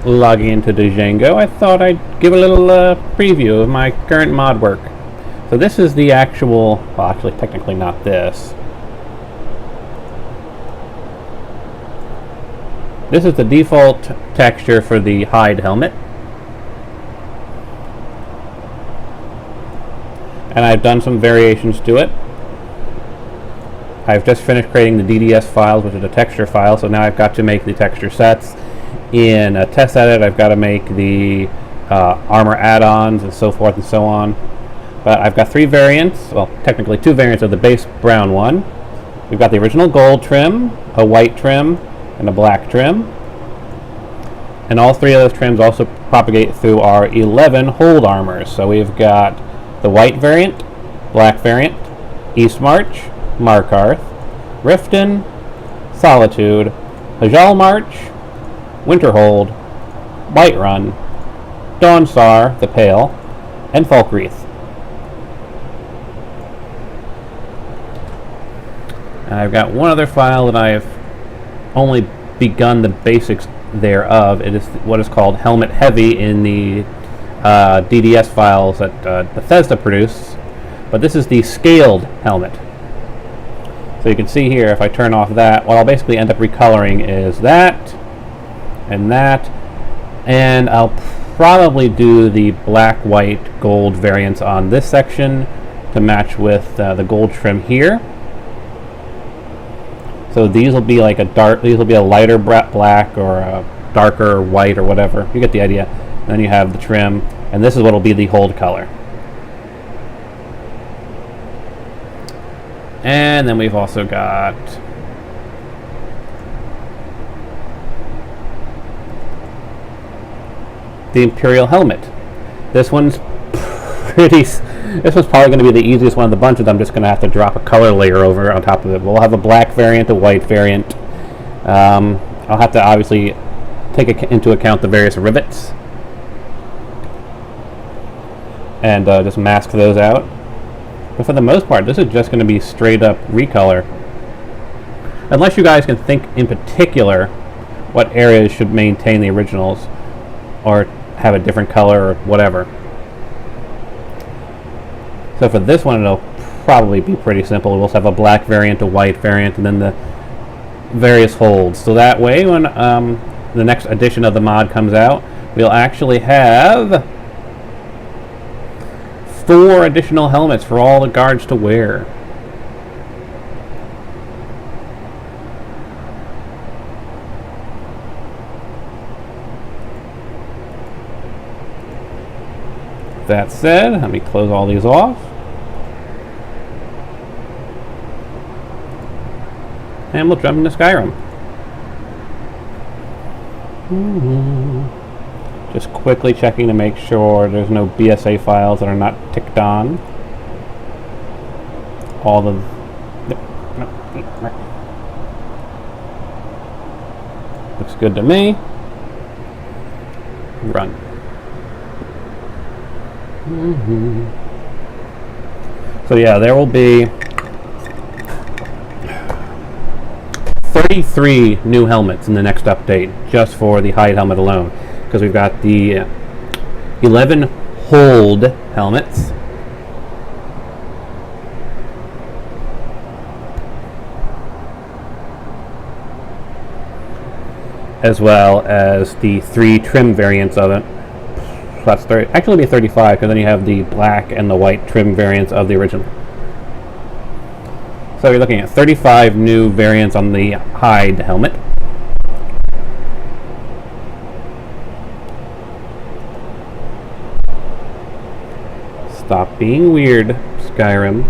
logging into Django, I thought I'd give a little preview of my current mod work. So this is the actual, well, actually technically not this. This is the default texture for the hide helmet. And I've done some variations to it. I've just finished creating the DDS files, which is a texture file, so now I've got to make the texture sets. In a test edit, I've got to make the armor add-ons and so forth and so on. But I've got 3 variants, well, technically 2 variants of the base brown one. We've got the original gold trim, a white trim, and a black trim. And all 3 of those trims also propagate through our 11 hold armors. So we've got the white variant, black variant, East March, Markarth, Riften, Solitude, Hajal March, Winterhold, Whiterun, Dawnstar, the Pale, and Falkreath. And I've got one other file that I've only begun the basics thereof. It is what is called Helmet Heavy in the DDS files that Bethesda produced. But this is the scaled helmet. So you can see here, if I turn off that, what I'll basically end up recoloring is that, and I'll probably do the black, white, gold variants on this section to match with the gold trim here. So these will be like these will be a lighter black or a darker white or whatever. You get the idea. Then you have the trim, and this is what will be the hold color. And then we've also got the Imperial helmet. This one's this one's probably going to be the easiest one of the bunch of them. I'm just going to have to drop a color layer over on top of it. We'll have a black variant, a white variant. I'll have to obviously take into account the various rivets and just mask those out. But for the most part, this is just going to be straight up recolor. Unless you guys can think in particular what areas should maintain the originals or have a different color or whatever. So for this one, it'll probably be pretty simple. We'll have a black variant, a white variant, and then the various holds. So that way, when the next edition of the mod comes out, we'll actually have 4 additional helmets for all the guards to wear. That said, let me close all these off. And we'll jump into Skyrim. Just quickly checking to make sure there's no BSA files that are not ticked on. All the... Looks good to me. Run. So yeah, there will be 33 new helmets in the next update, just for the hide helmet alone. Because we've got the 11 hold helmets, as well as the 3 trim variants of it. So that's 30, actually be 35, because then you have the black and the white trim variants of the original. So you're looking at 35 new variants on the hide helmet. Stop being weird, Skyrim.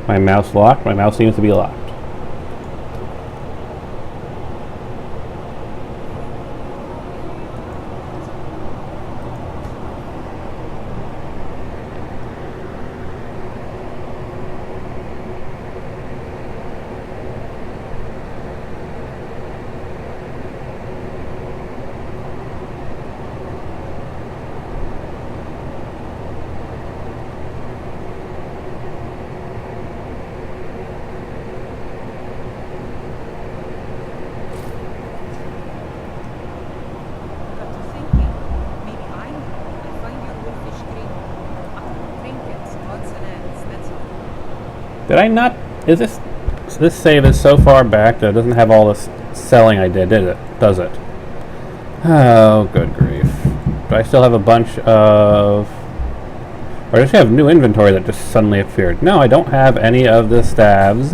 My mouse locked. My mouse seems to be locked. Did I not? Is this save is so far back that it doesn't have all this selling I did it? Does it? Oh, good grief. Do I still have a bunch of... Or I just have new inventory that just suddenly appeared? No, I don't have any of the staves.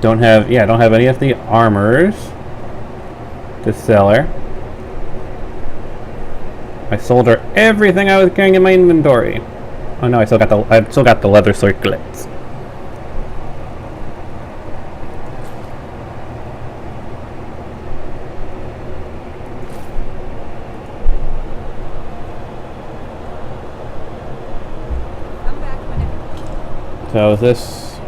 Don't have... Yeah, I don't have any of the armors to sell her. I sold her everything I was carrying in my inventory. Oh no, I still got the leather circlets. So is this...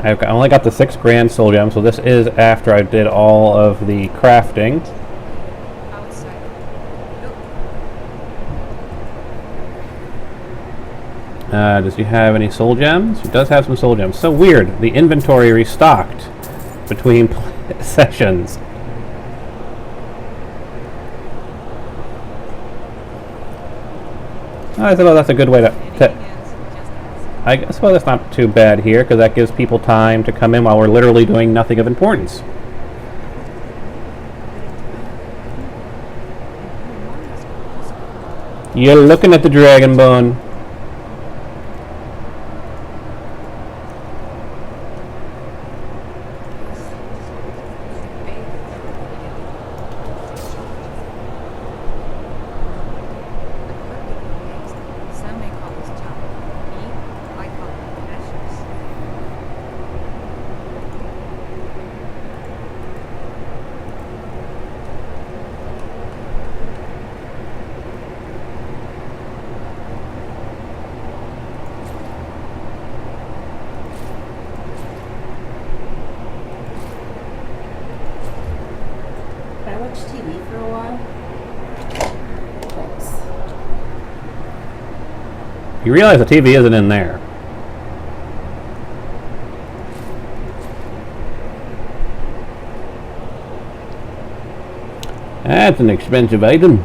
I only got the 6 grand soul gems, so this is after I did all of the crafting. Does he have any soul gems? He does have some soul gems. So weird. The inventory restocked between sessions. I suppose that's a good way to I suppose that's not too bad here, because that gives people time to come in while we're literally doing nothing of importance. You're looking at the dragon bone. TV for a while. Thanks. You realize the TV isn't in there. That's an expensive item.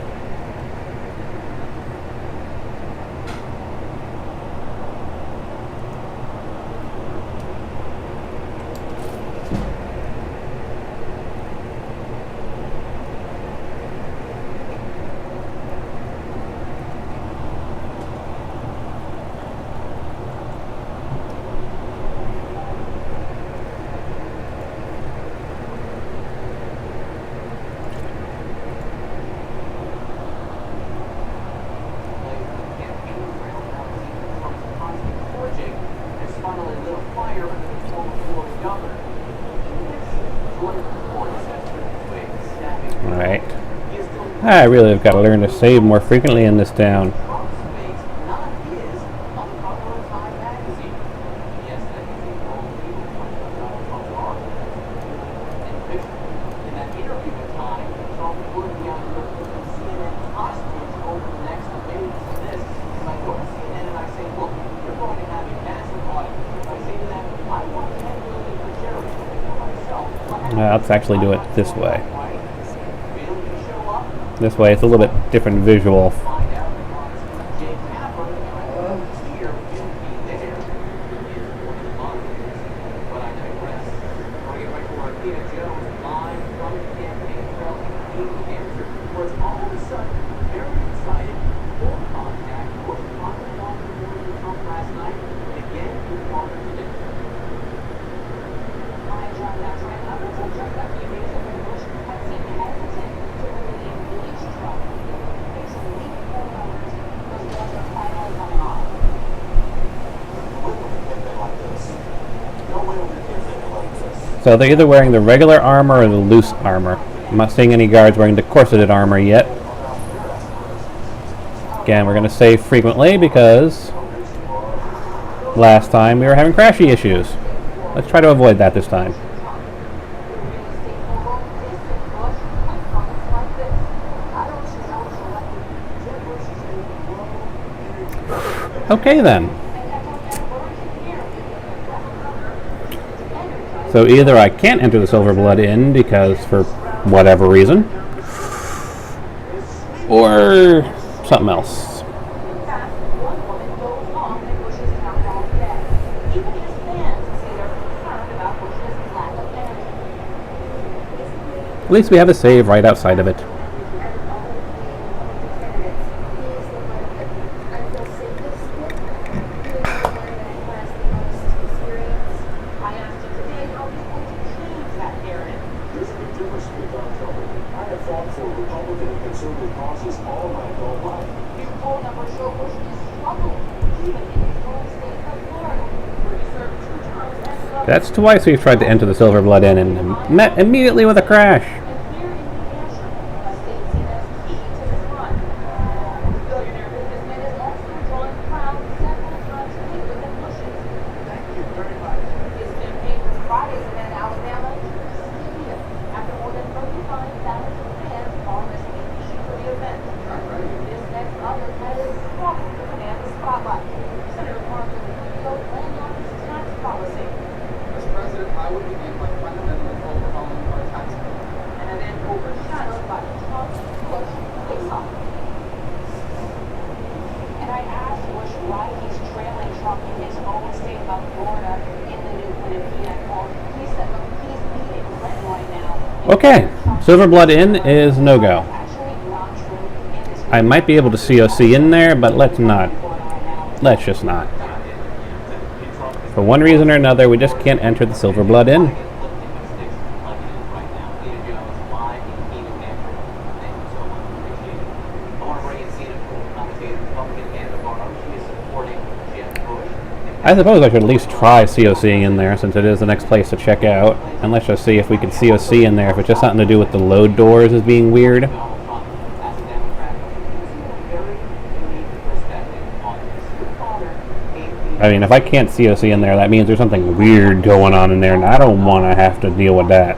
Alright. I really have got to learn to save more frequently in this town. Let's actually do it this way. This way it's a little bit different visual. So they're either wearing the regular armor or the loose armor. I'm not seeing any guards wearing the corseted armor yet. Again, we're going to save frequently because last time we were having crashy issues. Let's try to avoid that this time. Okay then. So either I can't enter the Silver Blood Inn because for whatever reason, or something else. At least we have a save right outside of it. That's twice we've tried to enter the Silver Blood Inn and met immediately with a crash. Okay, Silver Blood Inn is no-go. I might be able to COC in there, but let's not. Let's just not. For one reason or another, we just can't enter the Silver Blood Inn. I suppose I should at least try COCing in there, since it is the next place to check out. And let's just see if we can COC in there, if it's just something to do with the load doors as being weird. I mean, if I can't COC in there, that means there's something weird going on in there, and I don't want to have to deal with that.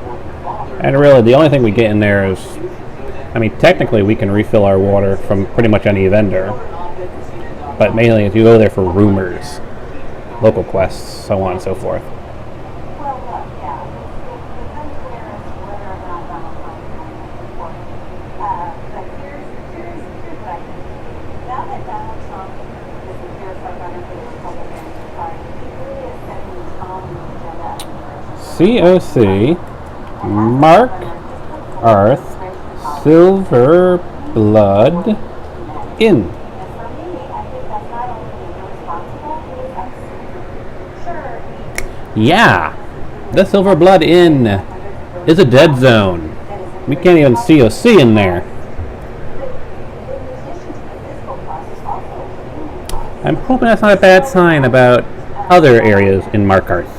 And really, the only thing we get in there is... I mean, technically we can refill our water from pretty much any vendor. But mainly if you go there for rumors, local quests, so on and so forth. COC, Mark Earth, Silver Blood Inn. Yeah, the Silver Blood Inn is a dead zone. We can't even COC in there. I'm hoping that's not a bad sign about other areas in Mark Earth.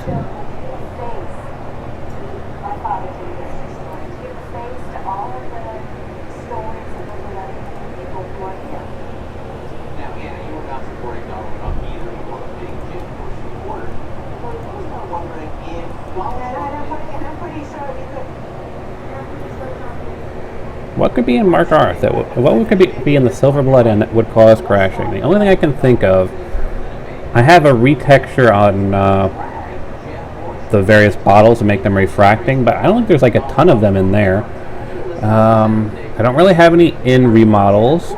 What could be in Mark Earth? What could be in the Silver Blood Inn that would cause crashing? The only thing I can think of, I have a retexture on the various bottles to make them refracting, but I don't think there's like a ton of them in there. I don't really have any inn remodels.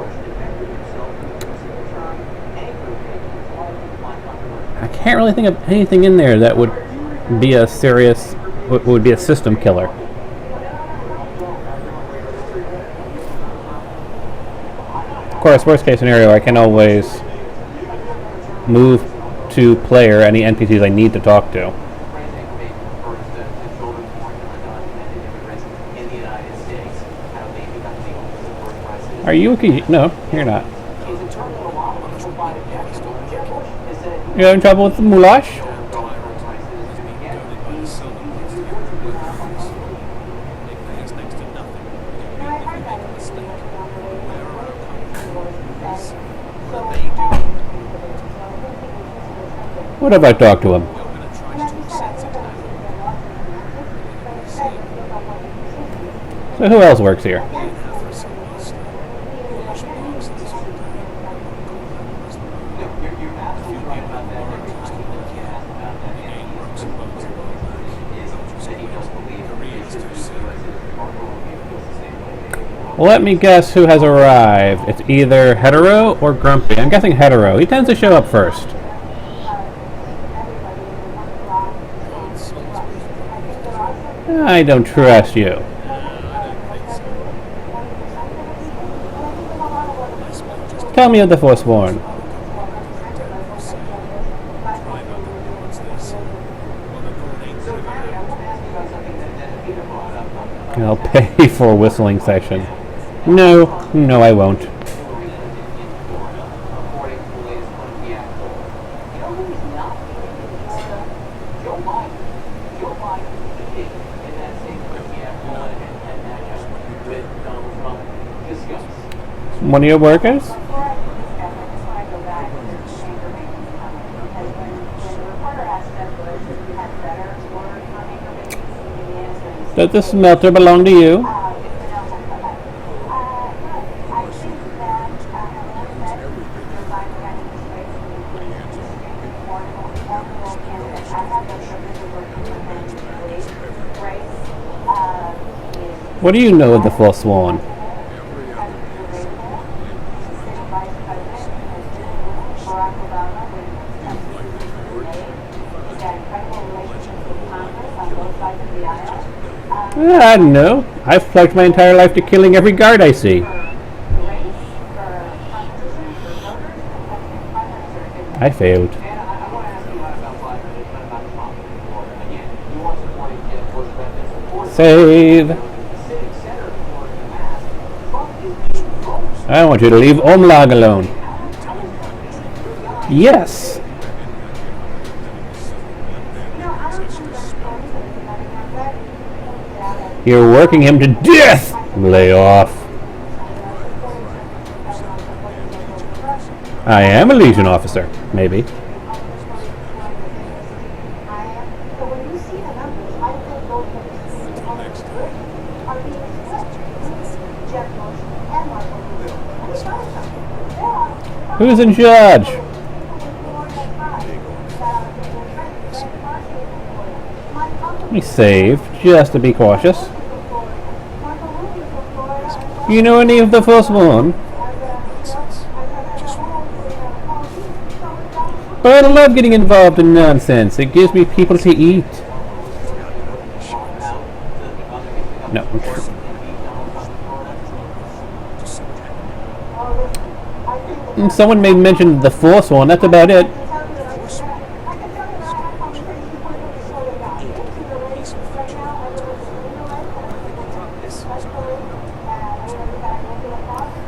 I can't really think of anything in there that would be a serious, would be a system killer. Of course, worst case scenario, I can always move to player any NPCs I need to talk to. Are you okay? No, you're not. You having trouble with the moulash? What if I talk to him? So who else works here? Let me guess who has arrived. It's either Hetero or Grumpy. I'm guessing Hetero. He tends to show up first. I don't trust you. Tell me of the Forsworn. I'll pay for a whistling session. No, I won't. One of your workers? Does the smelter belong to you? What do you know of the Forsworn? I don't know. I've pledged my entire life to killing every guard I see. I failed. Save. I want you to leave Omlag alone. Yes. You're working him to death! Lay off. I am a Legion officer. Maybe. Who's in charge? Let me save, just to be cautious. You know any of the Forsworn? But I love getting involved in nonsense. It gives me people to eat. No. Someone may mention the Forsworn, that's about it.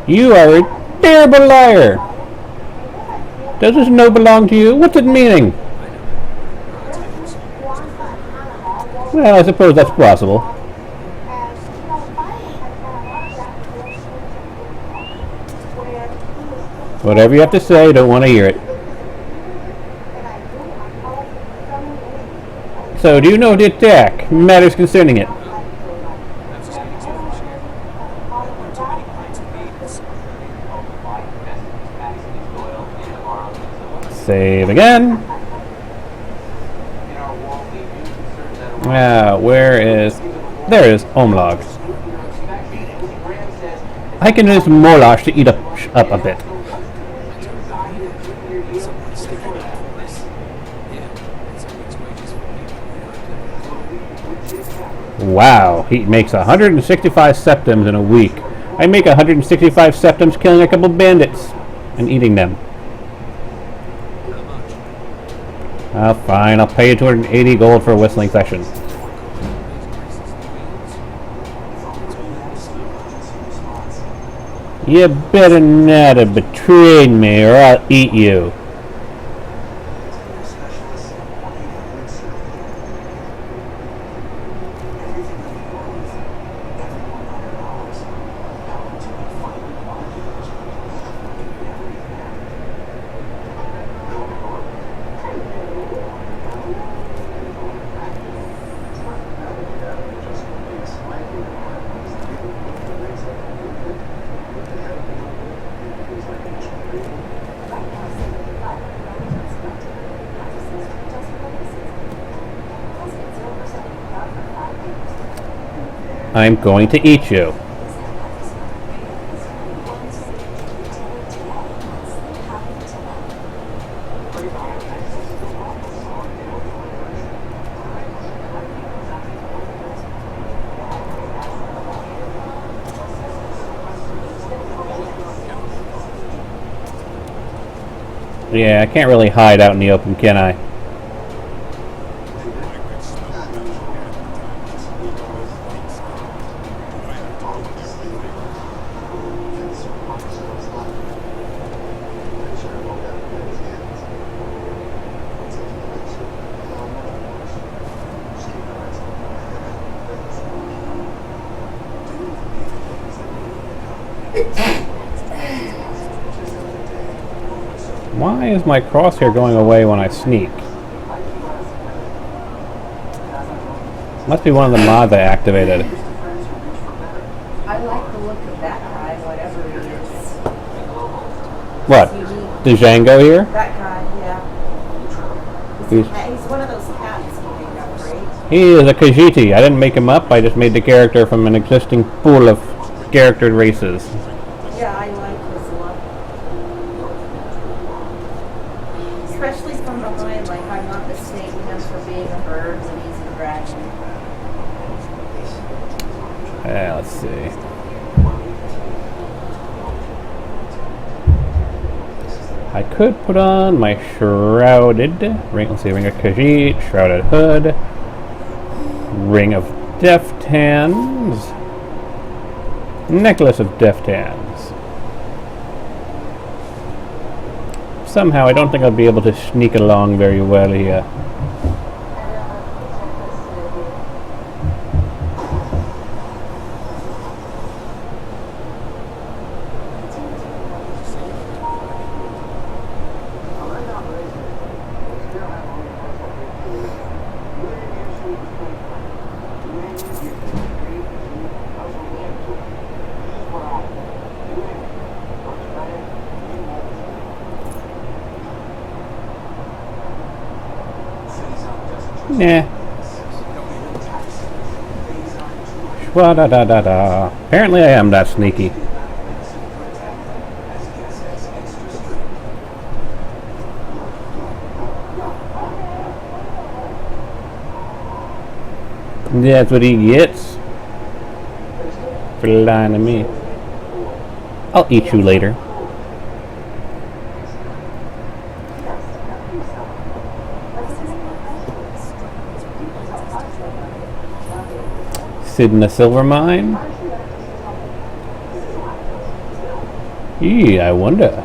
You are a terrible liar. Does this note belong to you? What's it meaning? Well, I suppose that's possible. Whatever you have to say, don't want to hear it. So, do you know the attack? Matters concerning it. Save again. Where is... There is Omlag. I can use Molash to eat up a bit. Wow, he makes 165 septims in a week. I make 165 septims killing a couple bandits and eating them. Fine, I'll pay you 280 gold for a whistling session. You better not have betrayed me or I'll eat you. I'm going to eat you. Yeah, I can't really hide out in the open, can I? Why is my crosshair going away when I sneak? Must be one of the mods I activated. I like the look of that guy, whatever he is. What? Django here? That guy, yeah. He's one of those cats you made up, right? He is a Khajiit. I didn't make him up, I just made the character from an existing pool of charactered races. Yeah, I like his look. Especially from behind, like I'm not mistaking him for being a bird when he's a dragon. Let's see. I could put on my shrouded ring. Let's see, ring of Khajiit, shrouded hood, ring of deft hands, necklace of deft hands. Somehow, I don't think I'll be able to sneak along very well here. Nah. Shwa-da-da-da-da. Apparently I am that sneaky. That's what he gets for lying to me. I'll eat you later. Sid in the silver mine? I wonder.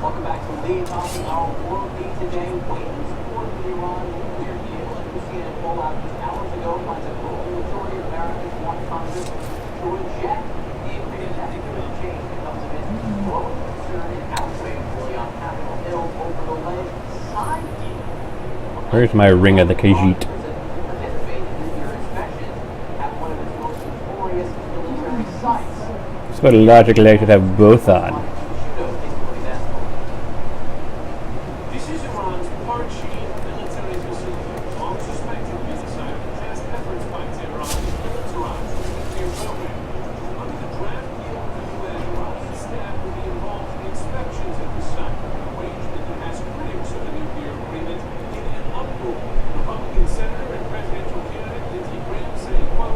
Welcome back to Lead on our World Lead today. Waiting for the Iran nuclear deal. Like we seen it roll out just hours ago, finds a growing majority of Americans want Congress to reject the agreement. That incremental change becomes amidst growing concern and outrage on Capitol Hill over the alleged side deal. Where's my ring of the Khajiit? So logically I should have both on. This is Iran's Parchi military facility, long suspected to be the site of past efforts by Tehran to militarize the nuclear program. Under the draft deal with the UN, Iran's staff will be involved in inspections at the site, an arrangement that has critics of the nuclear agreement in an uproar. Republican Senator and presidential candidate Lindsey Graham saying, quote,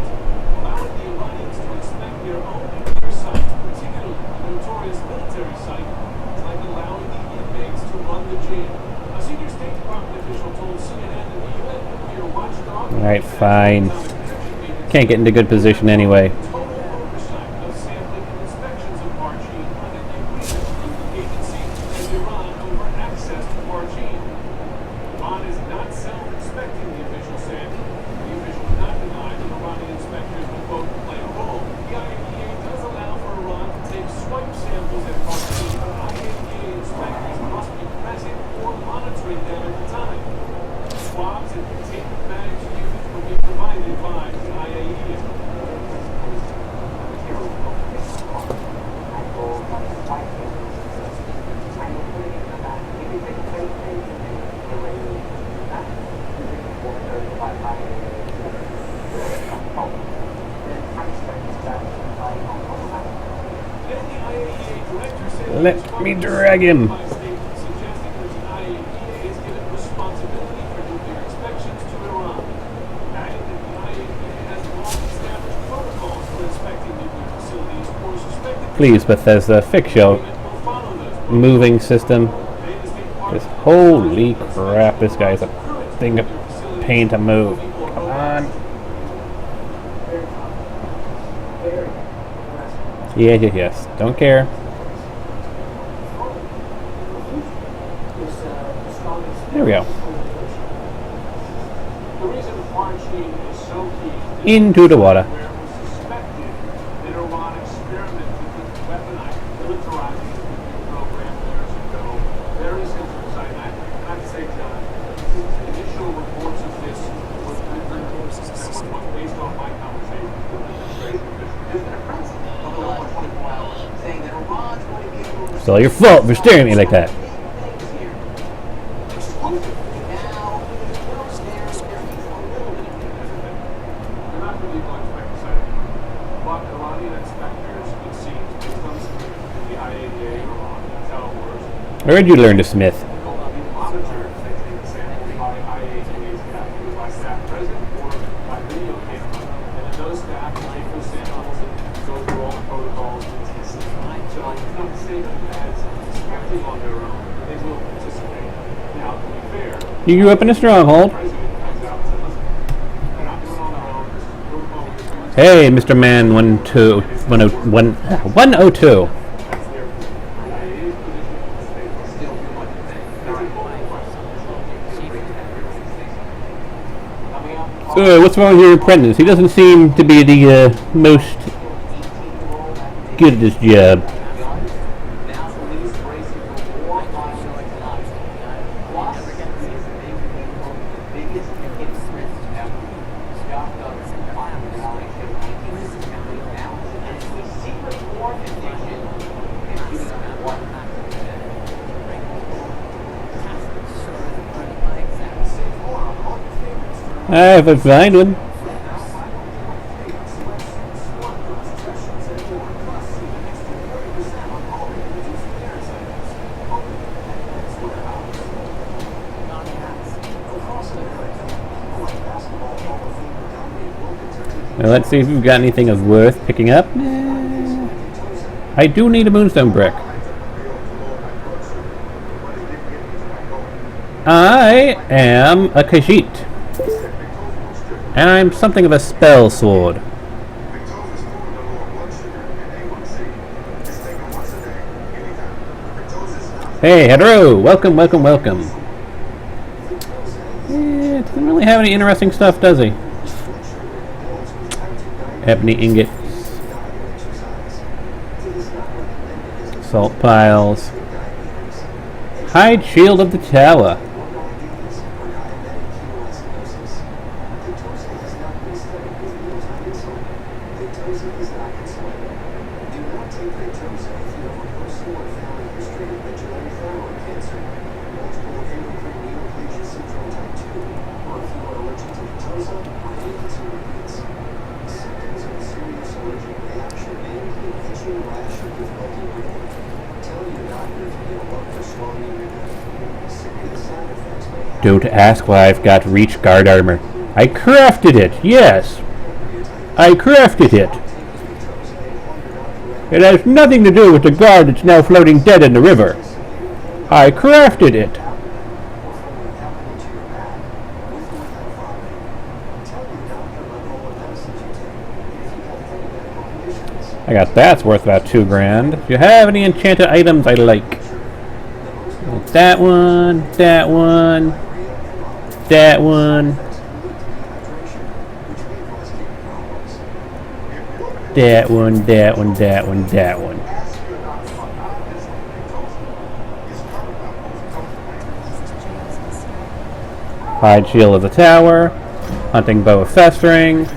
allowing the Iranians to inspect their own nuclear sites, particularly the notorious military site, is like allowing the inmates to run the jail. A senior State Department official told CNN that the UN nuclear watchdog... Alright, fine. Can't get into good position anyway. ...total oversight of sampling and inspections of Parchi under the agreement between the agency and Iran over access to Parchi. Iran is not self-inspecting, the official said. The official did not deny that Iranian inspectors will, quote, play a role. The IAEA does allow for Iran to take swipe samples at Parchi, but IAEA inspectors must be present or monitoring them at the time. Swabs and containment bags used will be provided by the IAEA. And the IAEA director said Let me drag him. suggesting that the IAEA is given responsibility for nuclear inspections to Iran. Adding that the IAEA has long established protocols for inspecting nuclear facilities or Please, Bethesda, fix your moving system. Because holy crap, this guy's a thing of pain to move. Come on. Yes. Don't care. There we go. The reason Unchained is so key Into the water. where it was suspected that Iran experimented with weaponized, militarizing the nuclear program years ago. There is concern. I have to say, John, initial reports of this was based on my conversation with the administration officials. There's been a press over the last 24 hours saying that Iran's going to be able to It's all your fault for staring at me like that. things here. Now, there's a little bit of They're not really going to expect the site anymore. But Iranian inspectors, it seems, based on the IAEA in Iran, that's how it works, Where did you learn to smith? monitored, they take the sample by IAEA staff, either by staff present or by video camera, and then those staff take those samples and go through all the protocols and test them. So it's not the same as inspecting on their own. They will participate. Now, to be fair, You grew up in a stronghold. the president comes out and says, listen, they're not doing it on their own. This is the protocol we're doing. Hey, Mr. Man 102. That's their IAEA's position. They still feel like it's What's wrong with your apprentice? He doesn't seem to be the most good at his job. now police bracing for more violence tonight. Plus, this is the biggest incident ever. Scott Douglas finally rallied his 19 county now into a secret war condition and shooting up water. I have a fine one. Well, let's see if we've got anything of worth picking up. I do need a moonstone brick. I am a Khajiit. And I'm something of a spell sword. Hey, hello! Welcome. Yeah, doesn't really have any interesting stuff, does he? Ebony ingots. Salt piles. Hide shield of the tower. Don't ask why I've got reach guard armor. I crafted it, yes! I crafted it! It has nothing to do with the guard that's now floating dead in the river. I crafted it! I got that's worth about $2,000. If you have any enchanted items I like. That one, that one, that one, that one, that one, that one, that one. Hide shield of the tower, hunting bow of festering.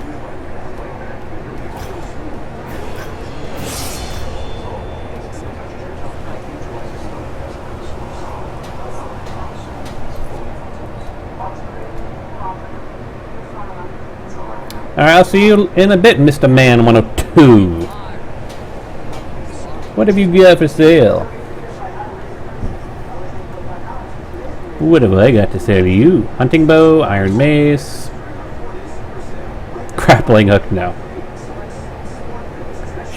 Alright, I'll see you in a bit, Mr. Man 102. What have you got for sale? What have I got to sell you? Hunting bow, iron mace, grappling hook, no.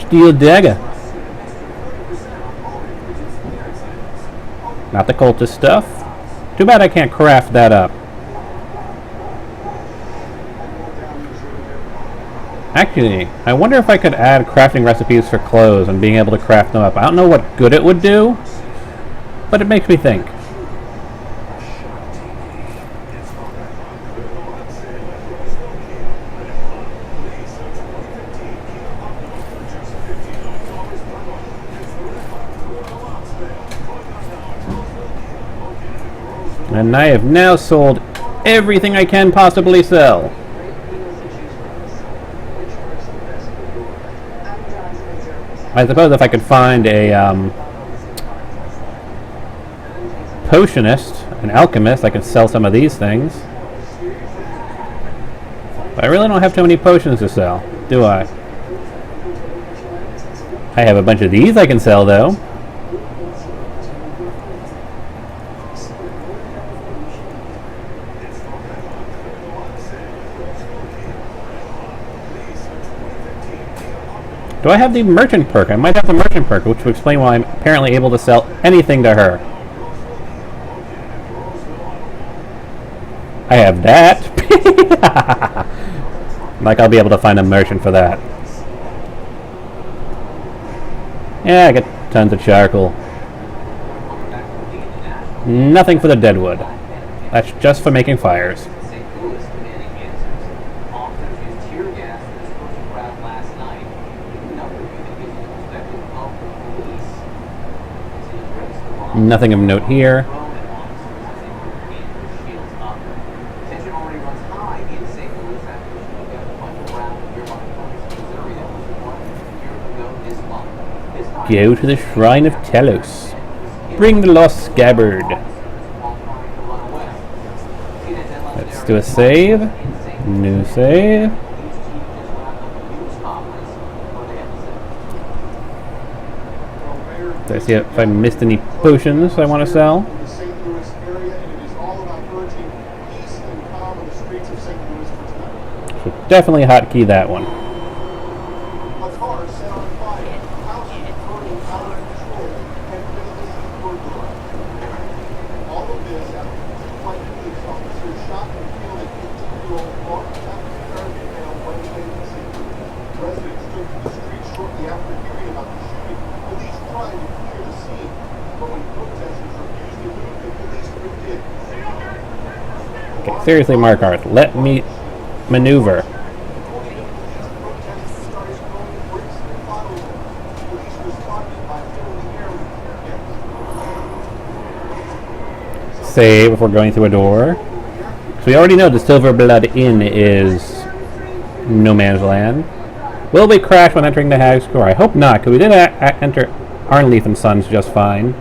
Steel dagger. Not the cultist stuff. Too bad I can't craft that up. Actually, I wonder if I could add crafting recipes for clothes and being able to craft them up. I don't know what good it would do, but it makes me think. And I have now sold everything I can possibly sell. I suppose if I could find a potionist, an alchemist, I could sell some of these things. But I really don't have too many potions to sell, do I? I have a bunch of these I can sell, though. Do I have the merchant perk? I might have the merchant perk, which would explain why I'm apparently able to sell anything to her. I have that. Like I'll be able to find a merchant for that. Yeah, I get tons of charcoal. Nothing for the deadwood. That's just for making fires. Nothing of note here. Go to the Shrine of Telos. Bring the lost scabbard. Let's do a save. New save. Did I see if I missed any potions I want to sell? So definitely hotkey that one. Okay, seriously, Markarth, let me maneuver. Save if we're going through a door. So we already know the Silver Blood Inn is no man's land. Will we crash when entering the Hag's Core? I hope not, because we did enter Arnleith and Sons just fine.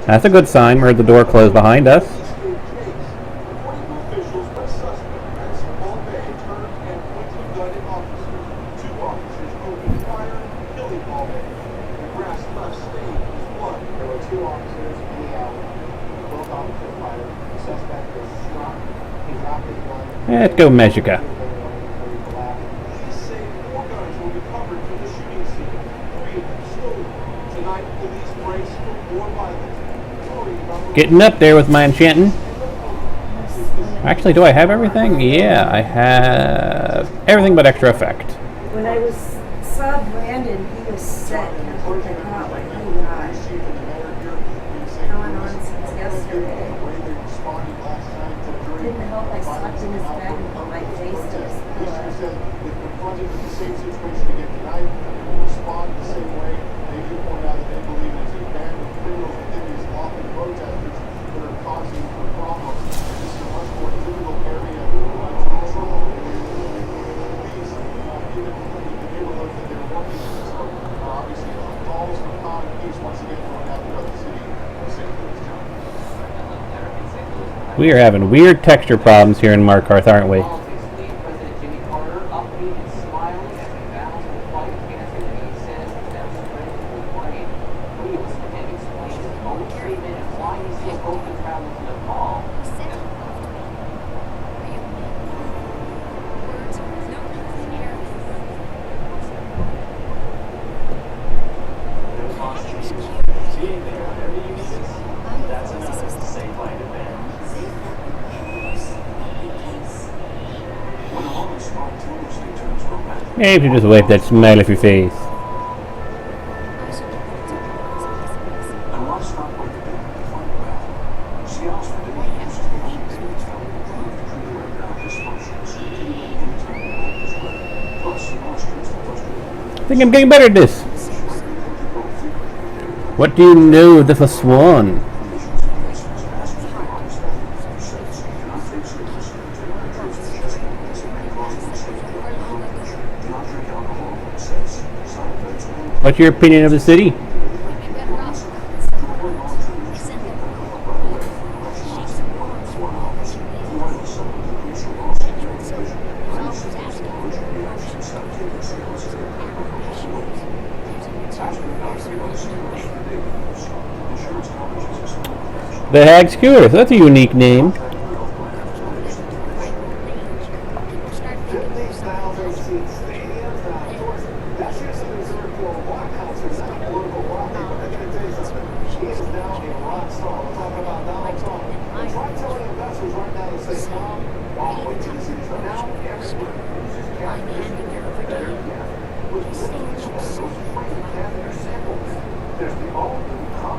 That's a good sign. We heard the door close behind us. Let's go Magica. Getting up there with my enchanting. Actually, do I have everything? Yeah, I have everything but extra effect. When I saw Brandon, he was set, and I think I caught what he got. Going on since yesterday. Didn't help, I slept in his bed and put my face to his pillow. We are having weird texture problems here in Markarth, aren't we? Maybe you just wipe that smile off your face. And what struck with the big point well, Seattle's been the used to be on the biggest I think I'm getting better at this. What do you know of the swan? What's your opinion of the city? The Hag Scooter, so that's a unique name.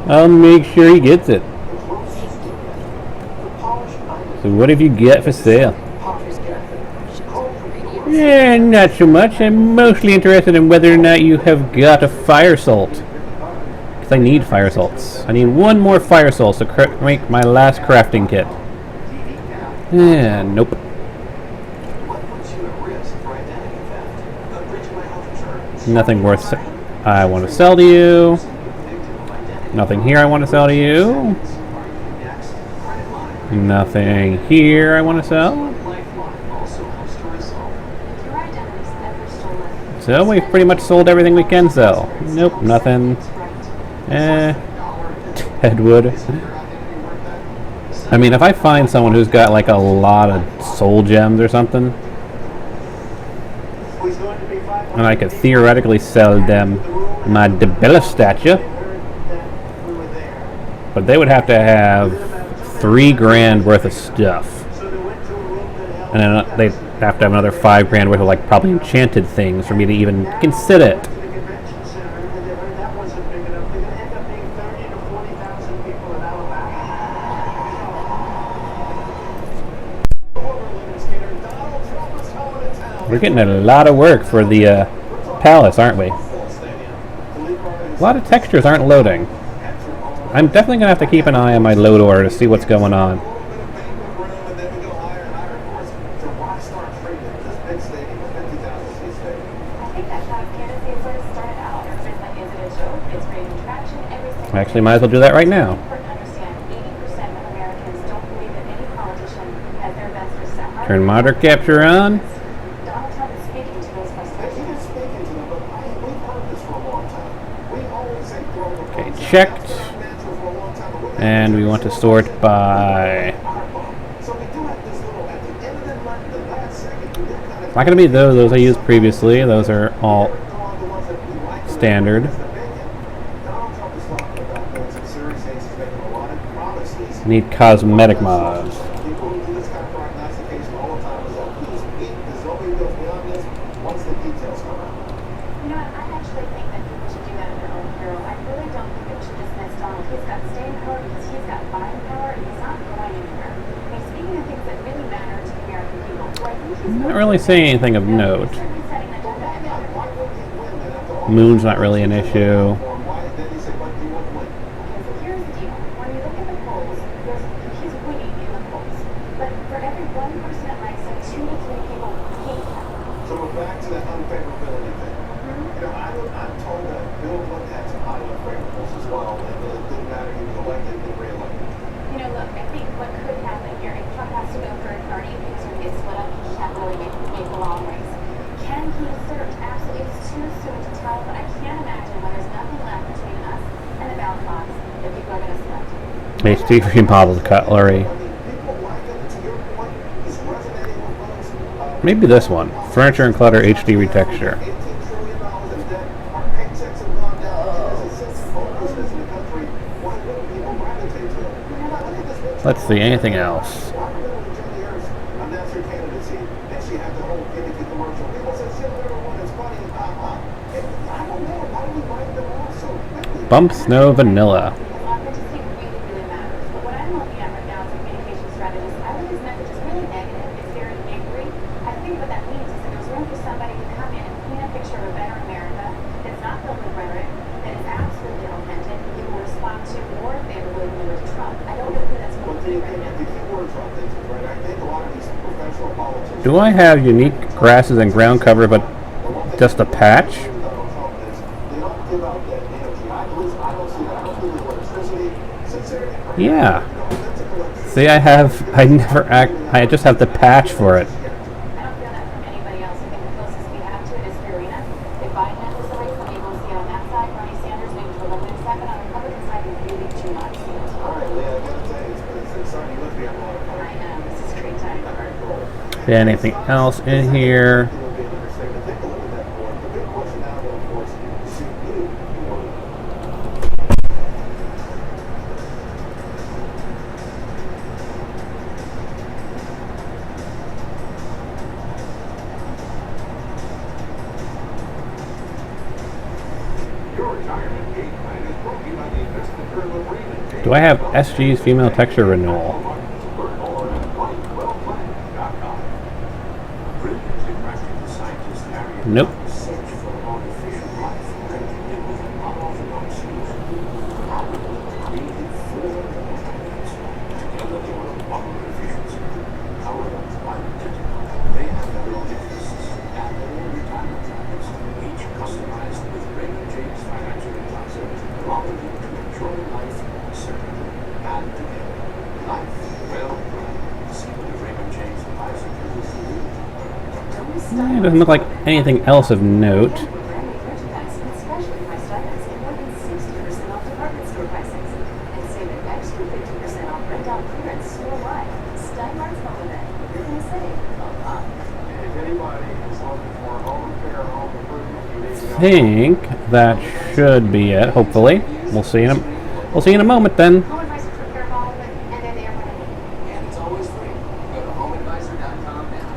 I'll make sure he gets it. So what have you got for sale? Yeah, not so much. I'm mostly interested in whether or not you have got a fire salt. Because I need fire salts. I need one more fire salt to make my last crafting kit. Yeah, nope. Nothing worth I want to sell to you. Nothing here I want to sell to you. Nothing here I want to sell. So we've pretty much sold everything we can sell. Nope, nothing. Deadwood. I mean, if I find someone who's got like a lot of soul gems or something, and I could theoretically sell them my Debilla statue, but they would have to have $3,000 worth of stuff, and then they'd have to have another $5,000 worth of like probably enchanted things for me to even consider it. We're getting a lot of work for the palace, aren't we? A lot of textures aren't loading. I'm definitely going to have to keep an eye on my load order to see what's going on. Actually, might as well do that right now. Turn monitor capture on. Okay, checked. And we want to sort by... It's not going to be those I used previously. Those are all standard. Need cosmetic mods. Not really saying anything of note. Moon's not really an issue. HD remodeled cutlery. Maybe this one. Furniture and Clutter HD retexture. Let's see, anything else? Bump Snow Vanilla. Authenticity really, really matters. But what I'm looking at right now is a communication strategist. I think his message is really negative. It's very angry. I think what that means is that there's room for somebody to come in and paint a picture of a better America that's not filled with rhetoric, that is absolutely authentic, that you will respond to more favorably than you would to Trump. I don't know who that's going to be right now. The key words are authentic, right? I think a lot of these professional politicians. Do I have unique grasses and ground cover, but just a patch? They don't give out that energy. I don't see that. I don't feel the electricity. Sincerity. Yeah. You know, that's a collection. See, I just have the patch for it. I don't feel that from anybody else. I think the closest we have to it is Farina. If Biden enters the race, I'll be able to see on that side. Bernie Sanders maybe to a limited extent, but on the Republican side, we really do not see it. All right, Leah, I gotta tell you, it's exciting. Look, we have a lot of fun. I know. This is great time. All right, cool. Anything else in here? It'll be interesting to take a look at that board. The big question now, though, of course, is should you want Your retirement game plan is brought to you by the investment firm of Raymond James. Do I have SG's female texture renewal? Learn more at lightwellplanned.com. Brilliant and practical scientist Harriet Nope. search for artificial life ranging with unorthodox use. Created for planets. Together they were modern efficiency. However, identical, they have their own interests and their own retirement plans, each customized with Raymond James financial advisor, allowing you to enjoy life certainly and together. Life well planned. See what the Raymond James advisor can do for you. It doesn't look like anything else of note. Especially my stipends get more than 60% off department store prices. And save an extra 50% off rent-out clearance store-wide. Steinmark's home event. You're going to save a lot. if anybody is looking for home repair, home improvement, you need to go. Think that should be it. Hopefully, we'll see in a moment then. Home advisor for Fair Hall, and they're there when I need them. And it's always free. Go to homeadvisor.com now.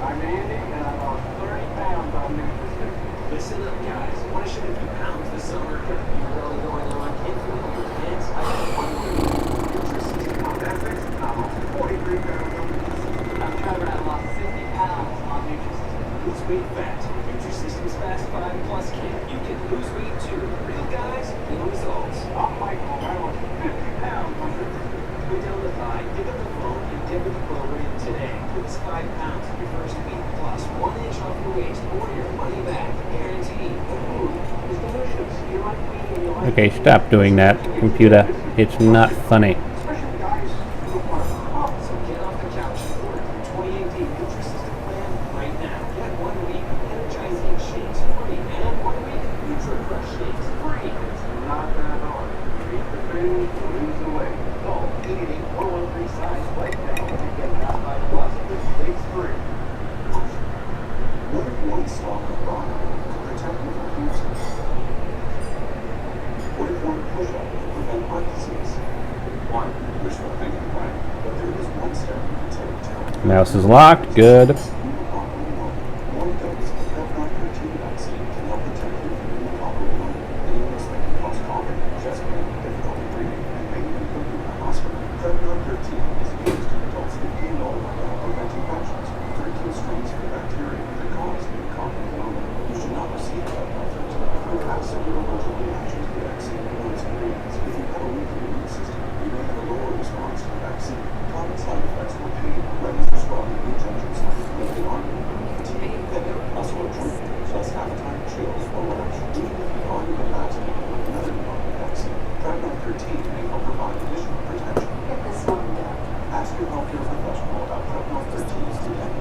I'm Andy, and I lost 30 pounds on nutrition. Listen up, guys. Want to shed a few pounds this summer? You're really going low on kid food with your kids? I got one for you. Nutrisystem on Netflix. I lost 43 pounds on nutrition. I'm Trevor. I lost 50 pounds on Nutrisystem. Lose weight fast. Nutrisystem's Fast 5 Plus Kit. You can lose weight too. Real guys, real results. I'm Michael, and I lost 50 pounds on nutrition. Go down the line, pick up the phone, and get with the program today. Lose 5 pounds in your first week, plus 1 inch off your waist or your money back. Guaranteed. The food is delicious. You like me and you like Okay, stop doing that, computer. It's not funny. Especially guys who want to cook. So get off the couch and order your 28-day Nutrisystem plan right now. Get 1 week energizing shakes free and 1 week Nutri-Fresh shakes free. It's not that hard. You eat the food, you lose the weight. Call 888-413-SIZE-BREAKDOWN and get Fast 5 Plus with shakes free. What if one stock of product could protect you from cancer? What if one push-up could prevent heart disease? One wishful thinking, right? But there is one step you can take to help. Mouse is locked. Good. One dose of Peptide-13 vaccine can help protect you from pneumococcal pneumonia, an illness that can cause coughing, chest pain, difficulty breathing, and may even put you in the hospital. Peptide-13 is used in adults 15 and older to help prevent infections. 13 strains of the bacteria that cause pneumococcal pneumonia. You should not receive Peptide-13 if you have severe allergic reactions to the vaccine or its ingredients. If you have a weak immune system, you may have a lower response to the vaccine. Common side effects will pain, redness or swelling in injections, lifting arm movement, fatigue, headache, muscle or joint pain, chest appetite, chills, or rash. Even if you already been vaccinated with another pneumonia vaccine, Peptide-13 may help provide additional protection. Get this one done. Ask your healthcare professional about Peptide-13 today.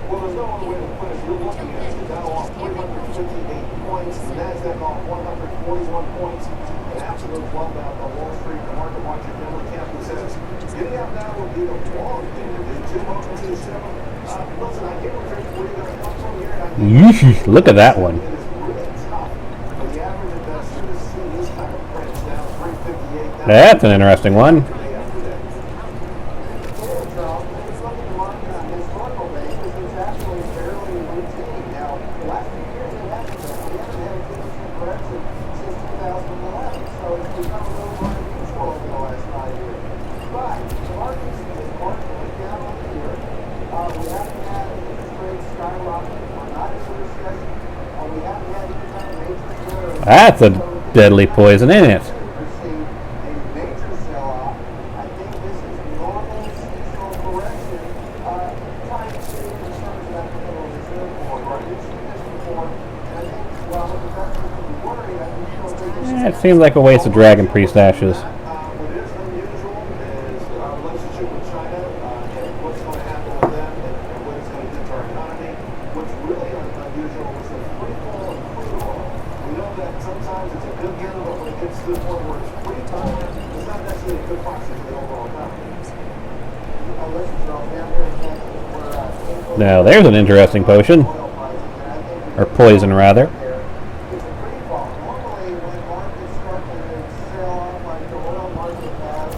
Well, there's no other way to put it. You're looking at the Dow off 358 points, the NASDAQ off 141 points. And after those well down on Wall Street, the market watcher General Campbell says, getting out now would be the wrong thing to do. 2 moments to 7. Listen, I get where you're going to come from here. And I get Yeesh, look at that one. it is really tough for the average investor to see these kind of prints down 358. That's an interesting one. Historical basis, it's actually fairly routine. Now, the last few years, That's a deadly poison, isn't it? received a major sell-off. I think this is normal seasonal correction, tied to concerns about the Federal Reserve Board. Right? We've seen this before, and I think while investors can be worried, I still think this is It seems like a waste of Dragon Priest ashes. what is unusual is our relationship with China and what's going to happen with them and what it's going to do to our economy. What's really unusual is the free fall of crude oil. We know that sometimes it's a good year, but when it gets to the point where it's free fall, it's not necessarily a good proxy for the overall economy. Now, there's an interesting potion. Or poison, rather. It's a free fall. Normally, when markets start to sell off like the oil market has,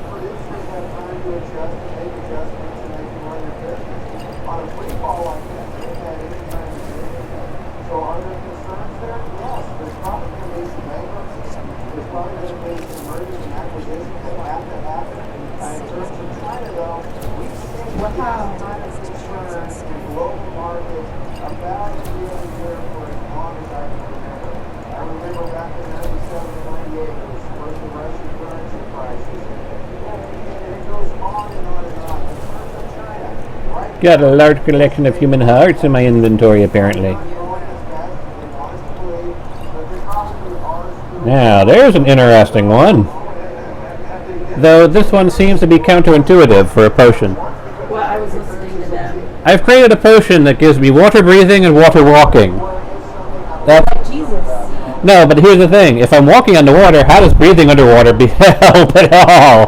producers have time to adjust and make adjustments and they can run their business. On a free fall like this, they've had any time to do anything. So are there concerns there? Yes. There's probably going to be some bankruptcies. There's probably going to be some mergers and acquisitions that will have to happen. In terms of China, though, we've seen what kind of concern in global markets about year for as long as I can remember. I remember back in 97 and 98, it was first the Russian currency crisis. And it goes on and on and on. In terms of China, right Got a large collection of human hearts in my inventory, apparently. now, growing as fast as we want us to believe, but there probably are still Now, there's an interesting one. Though this one seems to be counterintuitive for a potion. Well, I was listening to them. I've created a potion that gives me water breathing and water walking. That's, Like Jesus. no, but here's the thing. If I'm walking underwater, how does breathing underwater be help at all?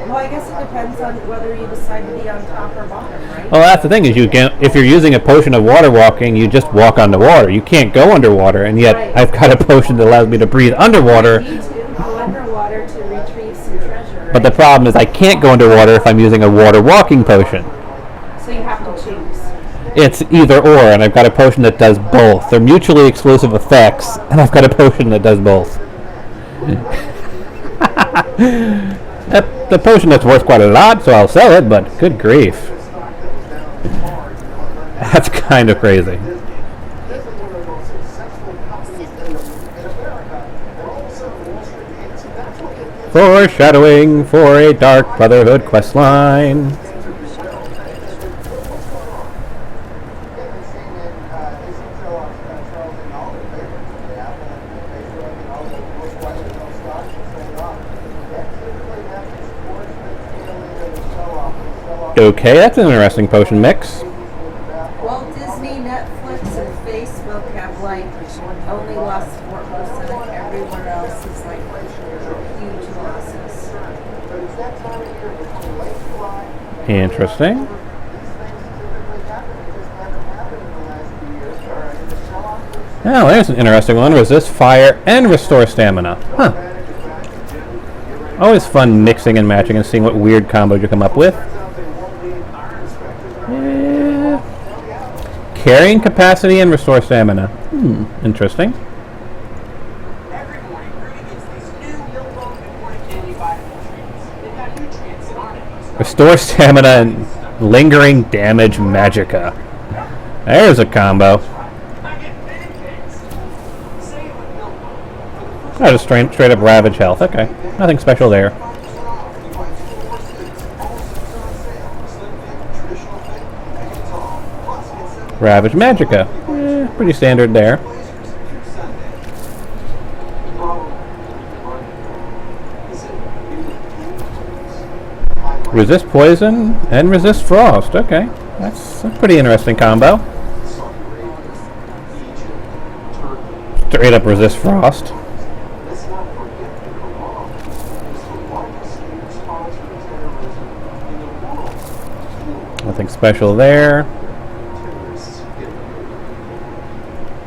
Well, I guess it depends on whether you decide to be on top or bottom, right? Well, that's the thing is you can if you're using a potion of water walking, you just walk underwater. You can't go underwater, and yet Right. I've got a potion that allows me to breathe underwater. Me too. Go underwater to retrieve some treasure. But the right? problem is I can't go underwater if I'm using a water walking potion. So you have to choose. It's either or, and I've got a potion that does both. They're mutually exclusive effects, and I've got a potion that does both. The potion that's worth quite a lot, so I'll sell it, but good grief. That's kind of crazy. this is one of the most successful companies in America, and all of a sudden Wall Street hates it. That's what it is. Foreshadowing for a Dark Brotherhood quest line. Okay, that's an interesting potion mix. Walt Disney, Netflix, and Facebook have like only lost 4%. Everywhere else is like huge losses. Interesting. Oh, there's an interesting one. Resist fire and restore stamina. Huh. Always fun mixing and matching and seeing what weird combos you come up with. Yeah. Carrying capacity and restore stamina. Interesting. Every morning, Rudy gets these new Milk and Morning Candy vitamin treats. They've got nutrients that aren't in these. Restore stamina and lingering damage magicka. There's a combo. I get pancakes. Say it with Milk Bone. Oh, just straight up ravage health. Okay. Nothing special there. Ravage magicka. Pretty standard there. Resist poison and resist frost. Okay. That's a pretty interesting combo. Straight up resist frost. Let's not forget that Iran is the largest sponsor of terrorism in the world. Nothing special there. Terrorists get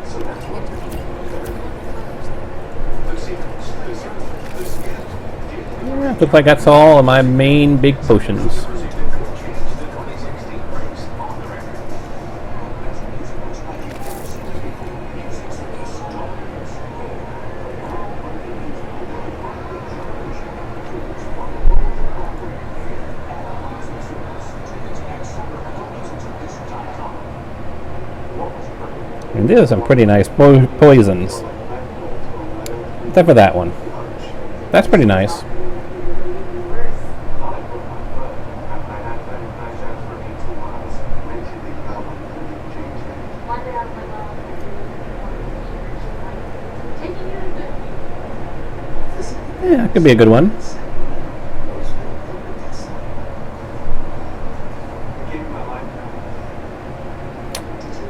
so that's what Yeah, looks like that's all of my main big potions. And these are some pretty nice poisons. except for that one. That's pretty nice. Yeah, it could be a good one.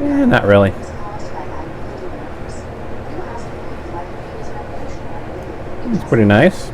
Yeah, not really. It's pretty nice.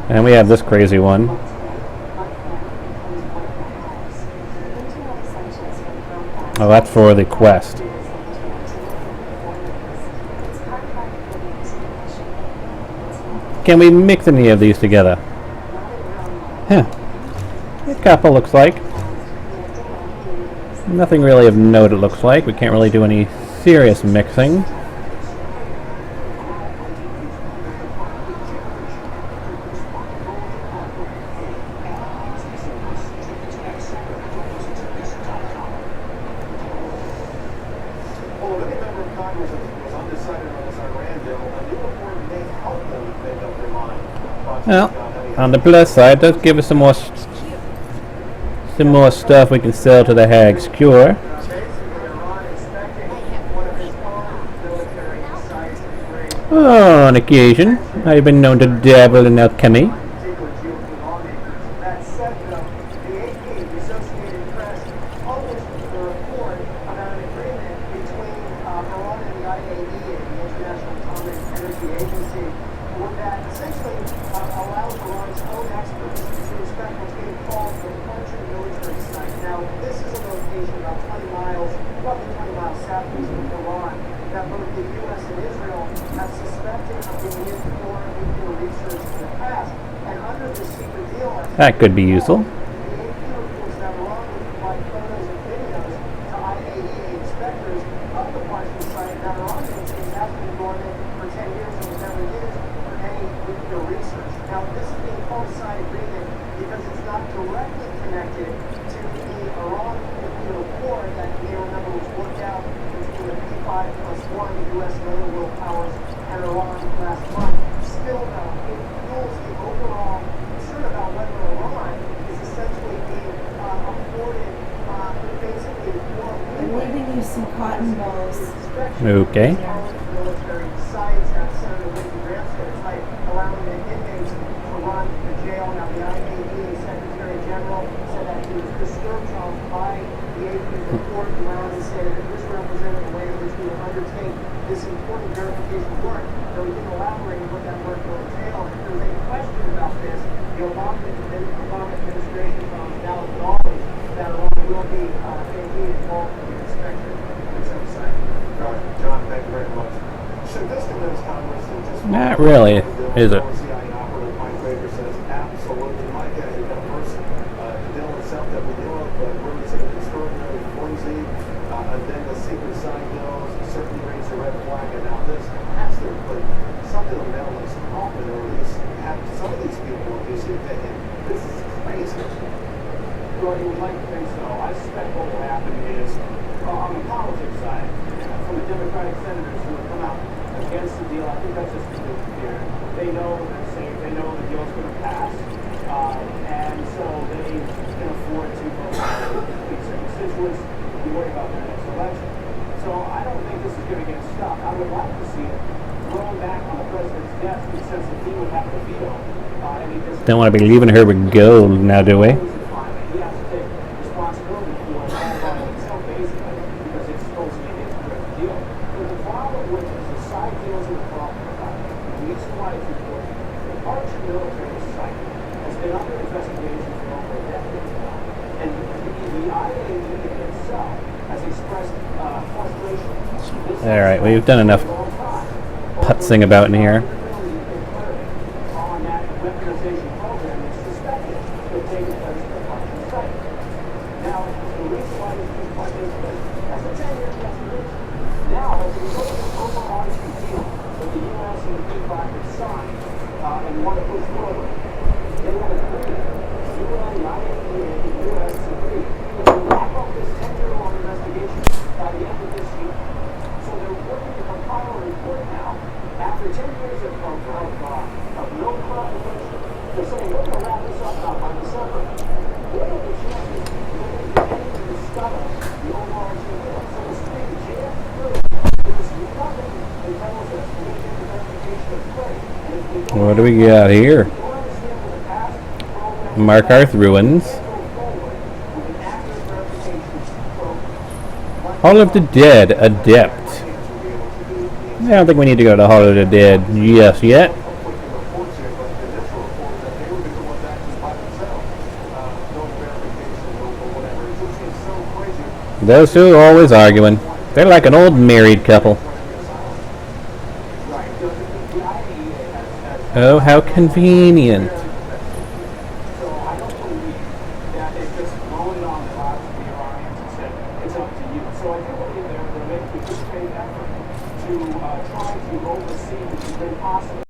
And we have this crazy one. Oh, that's for the quest. Can we mix any of these together? Huh. A couple looks like. Nothing really of note, it looks like. We can't really do any serious mixing. Well, on the plus side, it does give us some more stuff we can sell to the Hag's Cure. Oh, on occasion, I've been known to dabble in alchemy. That could be useful. Some cotton balls. Okay. This important verification work, though we didn't elaborate on what that work will entail. If there's any question about this, the Obama administration found now acknowledged that Iran will be indeed involved in the inspection. John, thank you very much. Should this convince Congress that just Not really, is it? CIA operative Mike Baker says absolutely. Mike, is that person deal itself that we know of, but we're seeing extraordinarily flimsy, and then the secret side goes, certainly raise a red flag, and now this has to put something on the list often, or at least have some of these people at least opinion. This is crazy. Well, you would like to think so. I suspect what will happen is, on the politics side, from the Democratic senators who have come out against the deal, I think that's just too clear. They know they're safe. They know the deal's going to pass. And so they can afford to vote for their constituents and worry about their next election. So I don't think this is going to get stuck. I would like to see it thrown back on the president's desk in the sense that he would have to veto any discussion. Don't want to be leaving her with gold now, do we? He has to take responsibility for it all by himself, basically, because it's supposed to be his direct deal. But the problem with it is the side deals with the problem about it. The reason why it's important, the Archer military site has been under investigation for over a decade now. And the IAEA itself has expressed frustration. Alright, we've done enough putzing about in here. On that weaponization program is suspected to have taken place at the Russian site. Now, the reason why this is quite this that's a 10-year investigation. Now, as a result of this overarching deal that the U.S. and the big five have signed and want to push forward, they have agreed, the UN, the IAEA, and the U.S. agree to wrap up this 10-year-long investigation by the end of this year. So they're working to compile a report now after 10 years of no collaboration. They're saying we're going to wrap this up now by December. What are the chances that they can even discover the overarching deal? So to speak, Jan, there's nothing that tells us we get the verification of play. And if we don't What do we got here? understand what the past program Markarth ruins. go forward with an accurate verification program. Hall of the Dead, Adept. I don't think we need to go to Hall of the Dead just yet. Those two are always arguing. They're like an old married couple. Oh, how convenient.